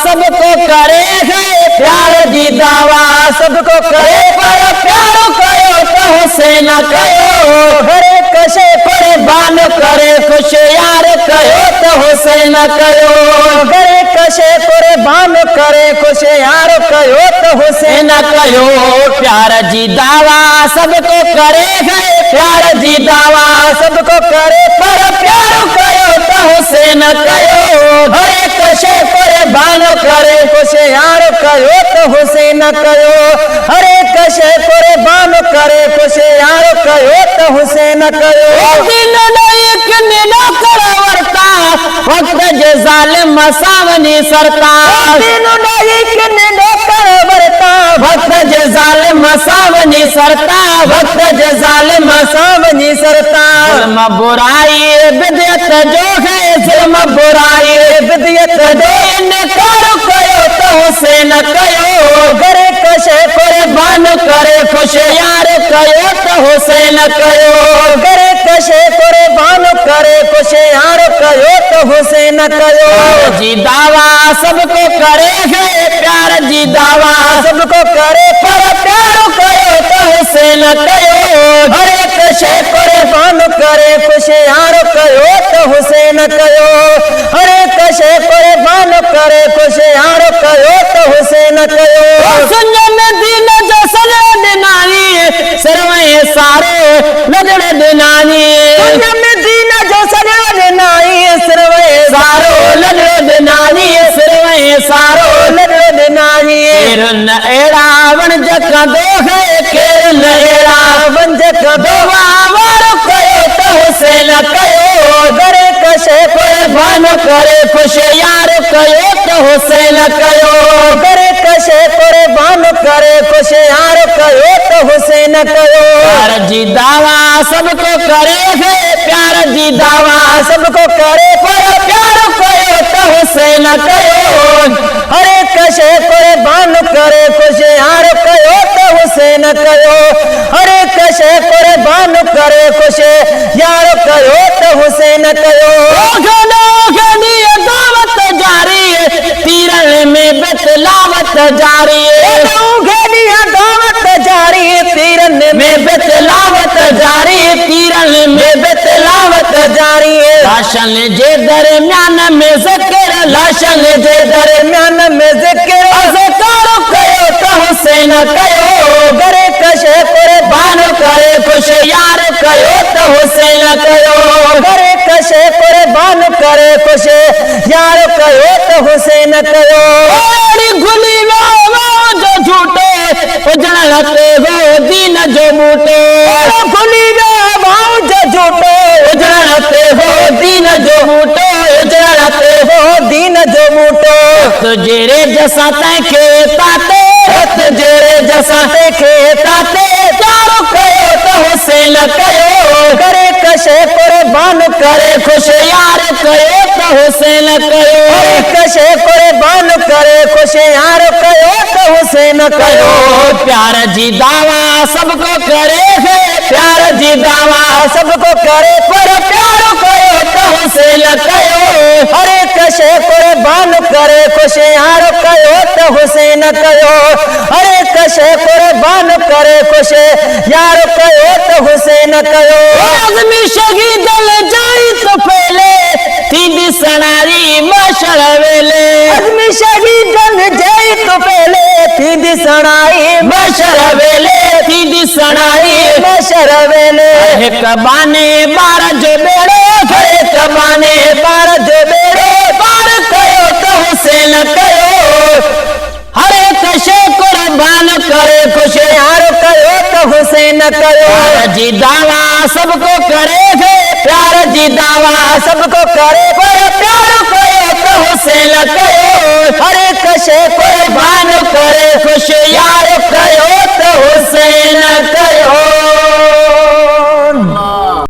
सबको करे है प्यार जी दावा सबको करे पर प्यारो कयो तो हुसैन कयो घरे कशे कुर्बान करे खुश यार कयो तो हुसैन कयो घरे कशे कुर्बान करे खुश यार कयो तो हुसैन कयो प्यार जी दावा सबको करे है प्यार जी दावा सबको करे पर प्यारो कयो तो हुसैन कयो घरे कशे कुर्बान करे खुश यार कयो तो हुसैन कयो हरे कशे कुर्बान करे खुश यार कयो तो हुसैन कयो दिन एक नीला करवरता वक्त जे जालिम सावनी सरकार दिन एक नीला करवरता वक्त जे जालिम सावनी सरकार वक्त जे जालिम सावनी सरकार जुल्म बुराई बिदअत जो है जुल्म बुराई बिदअत जो इनकार कयो तो हुसैन कयो घरे कशे कुर्बान करे खुश यार कयो तो हुसैन कयो घरे कशे कुर्बान करे खुश यार कयो तो हुसैन कयो जी दावा सबको करे है प्यार जी दावा सबको करे पर प्यारो कयो तो हुसैन कयो घरे कशे कुर्बान करे खुश यार कयो तो हुसैन कयो हरे कशे कुर्बान करे खुश यार कयो तो हुसैन कयो सुन दीन जो सले दिनानी सरवे सारे नजर दिनानी सुन दीन जो सले दिनानी सरवे सारो नजर दिनानी सरवे सारो नजर दिनानी केरन एड़ा वन जक दो है केरन एड़ा वन जक दो वार कयो तो हुसैन कयो घरे कशे कुर्बान करे खुश यार कयो तो हुसैन कयो घरे कशे कुर्बान करे खुश यार कयो तो हुसैन कयो प्यार जी दावा सबको करे है प्यार जी दावा सबको करे पर प्यार कयो तो हुसैन कयो हरे कशे कुर्बान करे खुश यार कयो तो हुसैन कयो हरे कशे कुर्बान करे खुश यार कयो तो हुसैन कयो दावत जारी तीरन में बतलावत जारी दावत जारी तीरन में बतलावत जारी तीरन में बतलावत जारी लाशन जे दरम्यान में ज़िक्र लाशन जे दरम्यान में ज़िक्र अज़कार कयो तो हुसैन कयो घरे कशे कुर्बान करे खुश यार कयो तो हुसैन कयो घरे कशे कुर्बान करे खुश यार कयो तो हुसैन कयो गुली जो झूठे उजड़ लते हो दीन जो बूटे गुली जो झूठे उजड़ लते हो दीन जो बूटे उजड़ लते हो दीन जो बूटे तुझे जैसा तैखे ताते तुझे जैसा तैखे ताते प्यारो कयो तो हुसैन कयो घरे कशे कुर्बान करे खुश यार कयो तो हुसैन कयो कशे कुर्बान करे खुश यार कयो तो हुसैन कयो प्यार जी दावा सबको करे है प्यार जी दावा सबको करे पर प्यारो कयो तो हुसैन कयो हरे कशे कुर्बान करे खुश यार कयो तो हुसैन कयो हरे कशे कुर्बान करे खुश यार कयो तो हुसैन कयो आदमी शहीद जाई तो पहले थी सणारी मशर वेले आदमी शहीद जाई तो पहले थी सणाई मशर वेले थी सणाई मशर वेले एक बाने बार जो बेड़े एक बाने बार जो बेड़े बार कयो तो हुसैन कयो हरे कशे कुर्बान करे खुश यार कयो तो हुसैन कयो जी दावा सबको करे है प्यार जी दावा सबको करे पर प्यार कयो तो हुसैन कयो हरे कशे कुर्बान करे खुश यार